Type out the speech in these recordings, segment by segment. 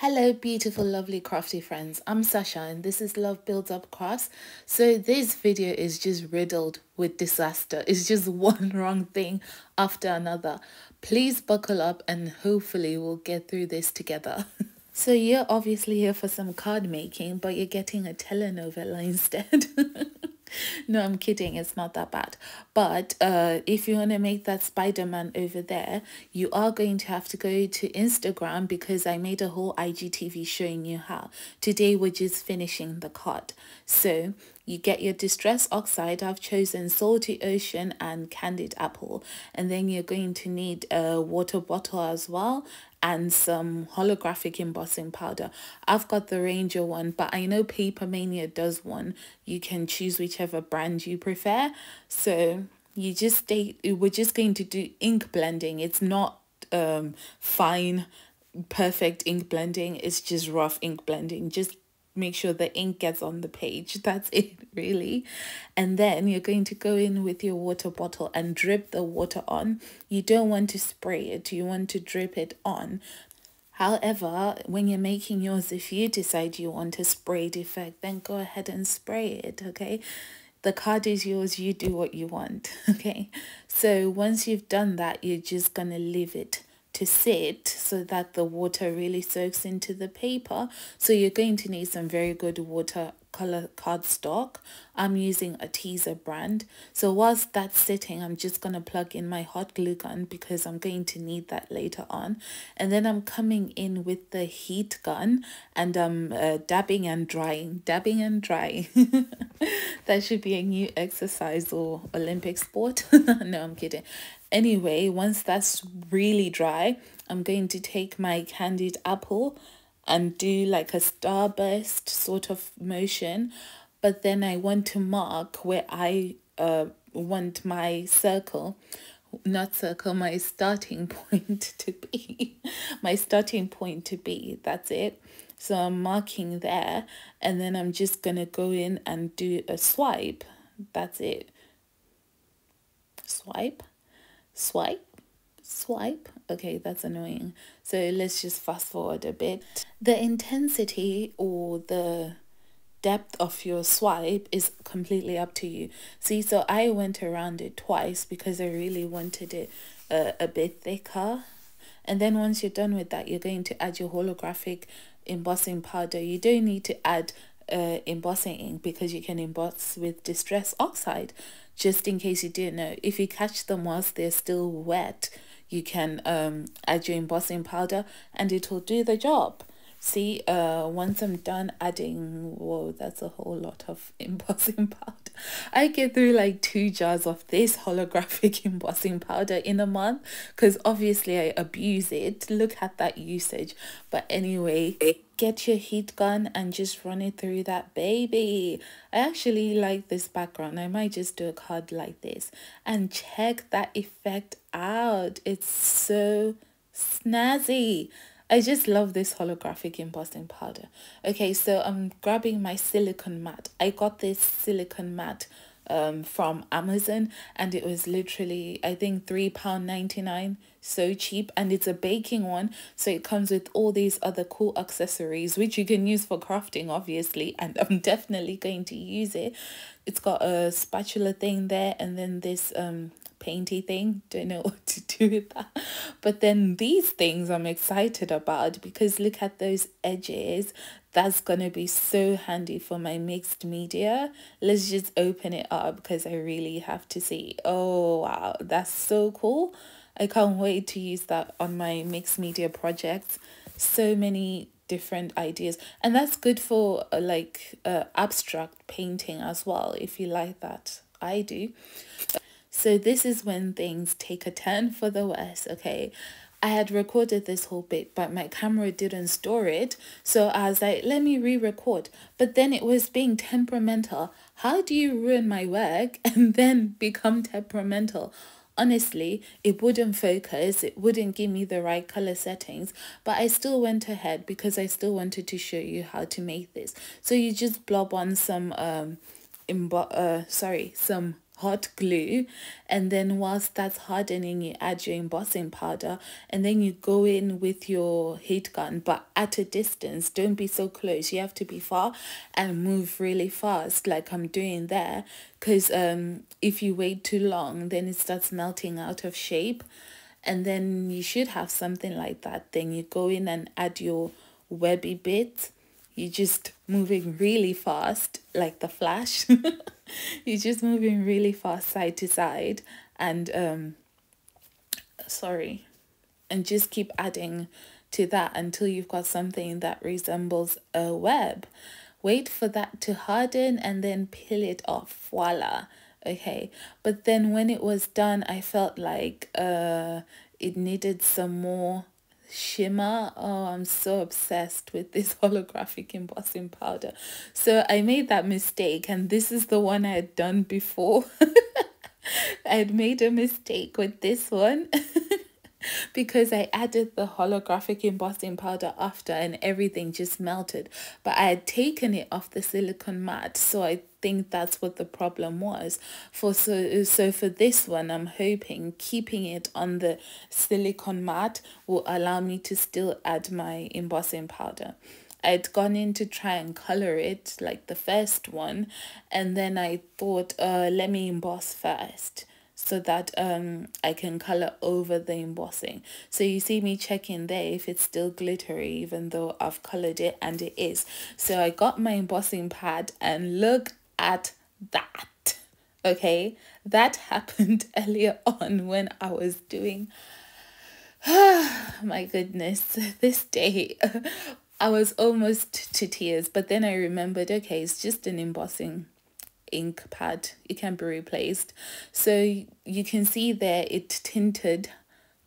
Hello, beautiful, lovely, crafty friends. I'm Sasha, and this is Love Builds Up Crafts. So, this video is just riddled with disaster. It's just one wrong thing after another. Please buckle up, and hopefully, we'll get through this together. So, you're obviously here for some card making, but you're getting a telenovela instead. No, I'm kidding. It's not that bad. But if you want to make that Spider-Man over there, you are going to have to go to Instagram because I made a whole IGTV showing you how. Today, we're just finishing the card. So you get your distress oxide. I've chosen salty ocean and candied apple. And then you're going to need a water bottle as well and some holographic embossing powder. I've got the Ranger one, but I know Paper Mania does one. You can choose whichever brand you prefer. So we're just going to do ink blending. It's not fine, perfect ink blending. It's just rough ink blending. Just make sure the ink gets on the page. That's it, really. And then you're going to go in with your water bottle and drip the water on. You don't want to spray it, you want to drip it on. However, when you're making yours, if you decide you want a sprayed effect, then go ahead and spray it, okay? The card is yours, you do what you want, okay? So once you've done that, you're just gonna leave it to sit so that the water really soaks into the paper. So you're going to need some very good watercolor cardstock. I'm using a teaser brand. So whilst that's sitting, I'm just going to plug in my hot glue gun because I'm going to need that later on. And then I'm coming in with the heat gun and I'm dabbing and drying. That should be a new exercise or Olympic sport. No, I'm kidding. Anyway, once that's really dry, I'm going to take my candied apple and do like a starburst sort of motion. But then I want to mark where I want my circle, not circle, my starting point to be. My starting point to be, that's it. So I'm marking there and then I'm just going to go in and do a swipe. That's it. Swipe. Swipe, swipe. Okay, that's annoying. So let's just fast forward a bit. The intensity or the depth of your swipe is completely up to you. See, so I went around it twice because I really wanted it a bit thicker. And then once you're done with that, you're going to add your holographic embossing powder. You don't need to add embossing ink because you can emboss with distress oxide. Just in case you didn't know, if you catch them whilst they're still wet, you can add your embossing powder and it will do the job. See, once I'm done adding, whoa, that's a whole lot of embossing powder. I get through like 2 jars of this holographic embossing powder in a month because obviously I abuse it. Look at that usage. But anyway, get your heat gun and just run it through that baby. I actually like this background. I might just do a card like this and check that effect out. It's so snazzy. I just love this holographic embossing powder. Okay, so I'm grabbing my silicone mat. I got this silicone mat from Amazon and it was literally, I think, £3.99. So cheap, and it's a baking one, so it comes with all these other cool accessories which you can use for crafting, obviously, and I'm definitely going to use it. It's got a spatula thing there and then this painty thing. Don't know what to do with that, but then these things I'm excited about because look at those edges. That's gonna be so handy for my mixed media. Let's just open it up because I really have to see. Oh wow, that's so cool. I can't wait to use that on my mixed media projects. So many different ideas, and that's good for abstract painting as well if you like that. I do. So this is when things take a turn for the worse, okay? I had recorded this whole bit, but my camera didn't store it. So I was like, let me re-record. But then it was being temperamental. How do you ruin my work and then become temperamental? Honestly, it wouldn't focus. It wouldn't give me the right color settings. But I still went ahead because I still wanted to show you how to make this. So you just blob on some some hot glue, and then whilst that's hardening you add your embossing powder, and then you go in with your heat gun, but at a distance. Don't be so close, you have to be far and move really fast like I'm doing there, because if you wait too long then it starts melting out of shape. And then you should have something like that. Then you go in and add your webby bit. You're just moving really fast like the Flash. You're just moving really fast side to side, and sorry, and just keep adding to that until you've got something that resembles a web. Wait for that to harden and then peel it off. Voila. Okay. But then when it was done, I felt like it needed some more shimmer. Oh, I'm so obsessed with this holographic embossing powder. So I made that mistake, and this is the one I had done before. I had made a mistake with this one. Because I added the holographic embossing powder after and everything just melted. But I had taken it off the silicone mat, so I think that's what the problem was. So for this one, I'm hoping keeping it on the silicone mat will allow me to still add my embossing powder. I'd gone in to try and color it like the first one, and then I thought, let me emboss first so that I can color over the embossing. So you see me checking there if it's still glittery even though I've colored it, and it is. So I got my embossing pad and look at that. Okay, that happened earlier on when I was doing my goodness, this day I was almost to tears, but then I remembered, okay, it's just an embossing ink pad, it can be replaced. So you can see there it tinted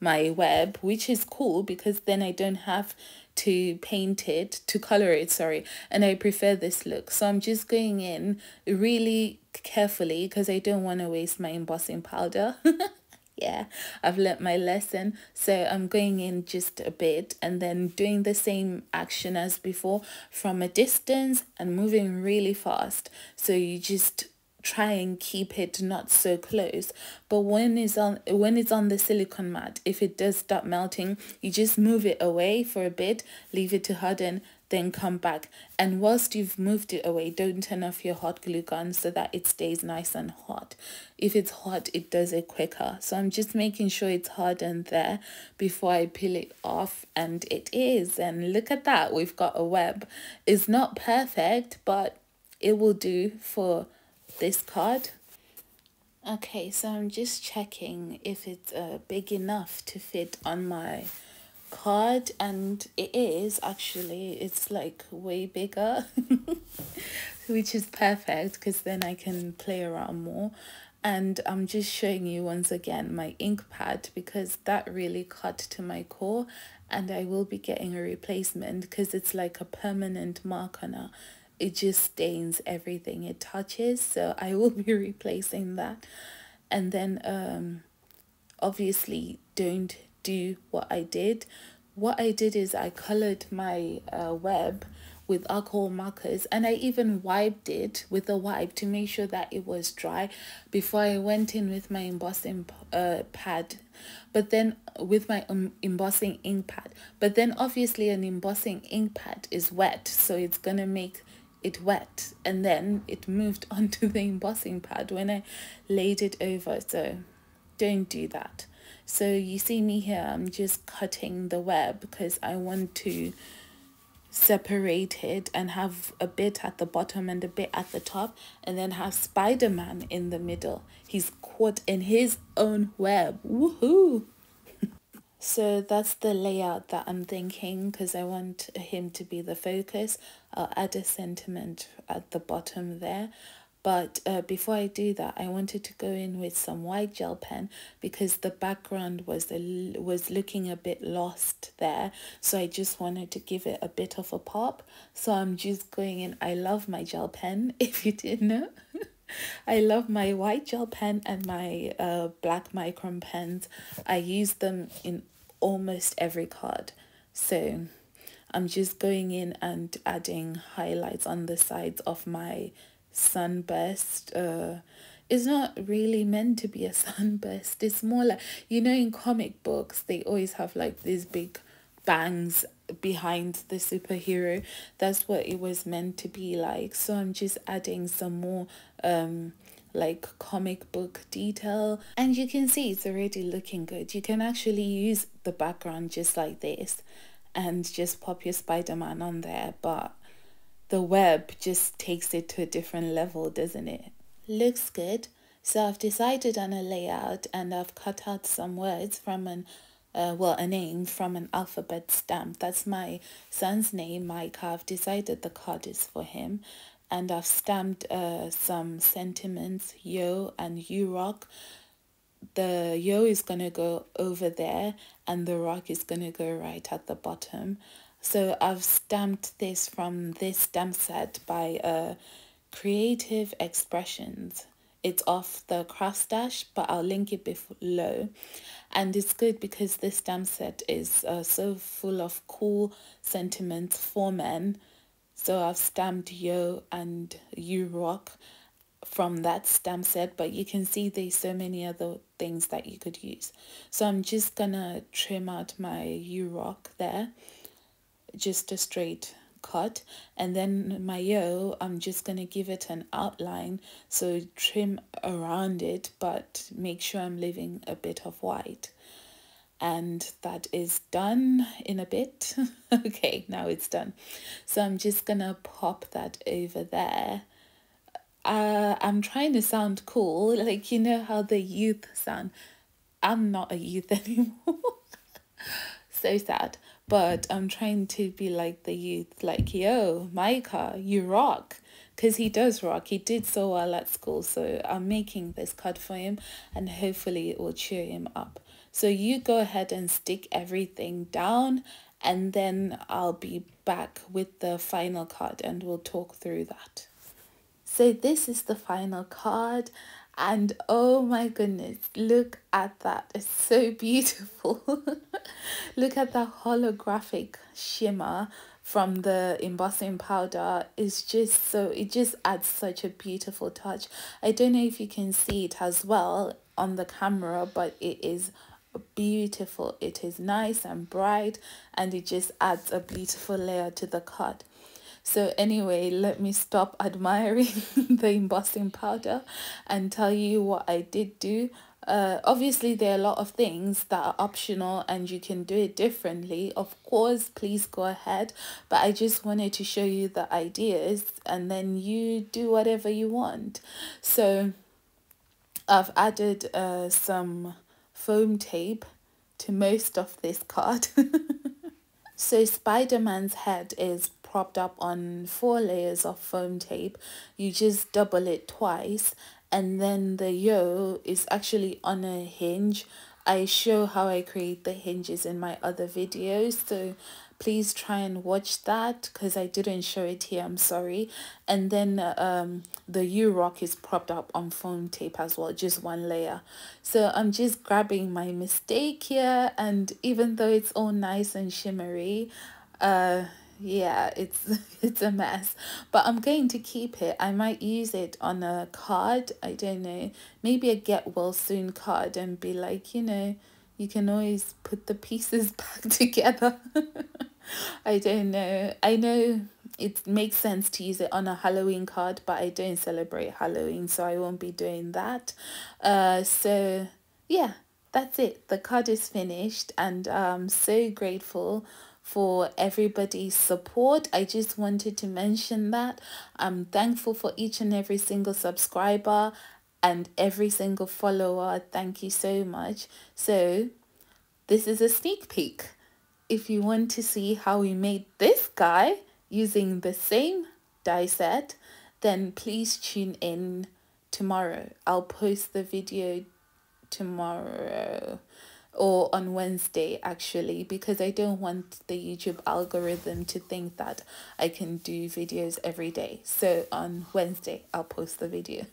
my web, which is cool because then I don't have to paint it, to color it, sorry, and I prefer this look. So I'm just going in really carefully because I don't want to waste my embossing powder. Yeah, I've learnt my lesson. So I'm going in just a bit and then doing the same action as before from a distance and moving really fast. So you just try and keep it not so close. But when it's on the silicone mat, if it does start melting, you just move it away for a bit, leave it to harden, then come back. And whilst you've moved it away, don't turn off your hot glue gun so that it stays nice and hot. If it's hot, it does it quicker. So I'm just making sure it's hardened there before I peel it off, and it is. And look at that, we've got a web. It's not perfect, but it will do for this card. Okay, so I'm just checking if it's big enough to fit on my card, and it is actually. It's like way bigger which is perfect because then I can play around more. And I'm just showing you once again my ink pad because that really cut to my core, and I will be getting a replacement because it's like a permanent marker now. It just stains everything it touches, so I will be replacing that. And then obviously don't do what I did. What I did is I colored my web with alcohol markers, and I even wiped it with a wipe to make sure that it was dry before I went in with my embossing pad, but then with my embossing ink pad. But then obviously an embossing ink pad is wet, so it's gonna make it wet, and then it moved onto the embossing pad when I laid it over. So don't do that. So you see me here, I'm just cutting the web because I want to separate it and have a bit at the bottom and a bit at the top, and then have Spider-Man in the middle. He's caught in his own web. Woohoo! So that's the layout that I'm thinking because I want him to be the focus. I'll add a sentiment at the bottom there. But before I do that, I wanted to go in with some white gel pen because the background was looking a bit lost there. So I just wanted to give it a bit of a pop. So I'm just going in. I love my gel pen, if you didn't know. I love my white gel pen and my black micron pens. I use them in almost every card. So I'm just going in and adding highlights on the sides of my sunburst it's not really meant to be a sunburst. It's more like, you know, in comic books, they always have like these big bangs behind the superhero. That's what it was meant to be like. So I'm just adding some more like comic book detail, and you can see it's already looking good. You can actually use the background just like this and just pop your Spider-Man on there, but the web just takes it to a different level, doesn't it? Looks good. So I've decided on a layout, and I've cut out some words from a name from an alphabet stamp. That's my son's name, Mike. I've decided the card is for him, and I've stamped some sentiments, yo and you rock. The yo is going to go over there, and the rock is going to go right at the bottom. So I've stamped this from this stamp set by Creative Expressions. It's off the Craftstash, but I'll link it below. And it's good because this stamp set is so full of cool sentiments for men. So I've stamped yo and you rock from that stamp set, but you can see there's so many other things that you could use. So I'm just gonna trim out my you rock there, just a straight cut, and then my yo, I'm just gonna give it an outline, so trim around it but make sure I'm leaving a bit of white. And that is done in a bit. Okay, now it's done. So I'm just gonna pop that over there. I'm trying to sound cool, like, you know how the youth sound. I'm not a youth anymore. So sad. But I'm trying to be like the youth, like, yo, Micah, you rock. Because he does rock. He did so well at school. So I'm making this card for him, and hopefully it will cheer him up. So you go ahead and stick everything down, and then I'll be back with the final card and we'll talk through that. So this is the final card, and oh my goodness, look at that. It's so beautiful. Look at the holographic shimmer from the embossing powder. It's just so, it just adds such a beautiful touch. I don't know if you can see it as well on the camera, but it is beautiful. It is nice and bright, and it just adds a beautiful layer to the card. So anyway, let me stop admiring the embossing powder and tell you what I did do. Obviously, there are a lot of things that are optional and you can do it differently. Of course, please go ahead. But I just wanted to show you the ideas, and then you do whatever you want. So I've added some foam tape to most of this card. So Spider-Man's head is propped up on 4 layers of foam tape. You just double it twice, and then the yo is actually on a hinge. I show how I create the hinges in my other videos, so please try and watch that because I didn't show it here, I'm sorry. And then the U-Rock is propped up on foam tape as well, just 1 layer. So I'm just grabbing my mistake here, and even though it's all nice and shimmery, yeah, it's a mess, but I'm going to keep it. I might use it on a card, I don't know, maybe a get well soon card, and be like, you know, you can always put the pieces back together. I don't know. I know it makes sense to use it on a Halloween card, but I don't celebrate Halloween, so I won't be doing that. So yeah, that's it. The card is finished, and I'm so grateful for everybody's support. I just wanted to mention that. I'm thankful for each and every single subscriber and every single follower. Thank you so much. So this is a sneak peek. If you want to see how we made this guy using the same die set, then please tune in tomorrow. I'll post the video tomorrow, or on Wednesday actually, because I don't want the YouTube algorithm to think that I can do videos every day. So on Wednesday I'll post the video.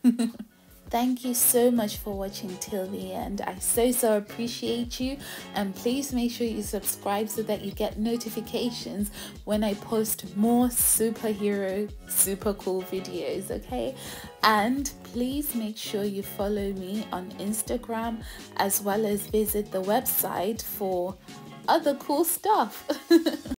Thank you so much for watching till the end. I so appreciate you, and please make sure you subscribe so that you get notifications when I post more superhero super cool videos, okay? And please make sure you follow me on Instagram, as well as visit the website for other cool stuff.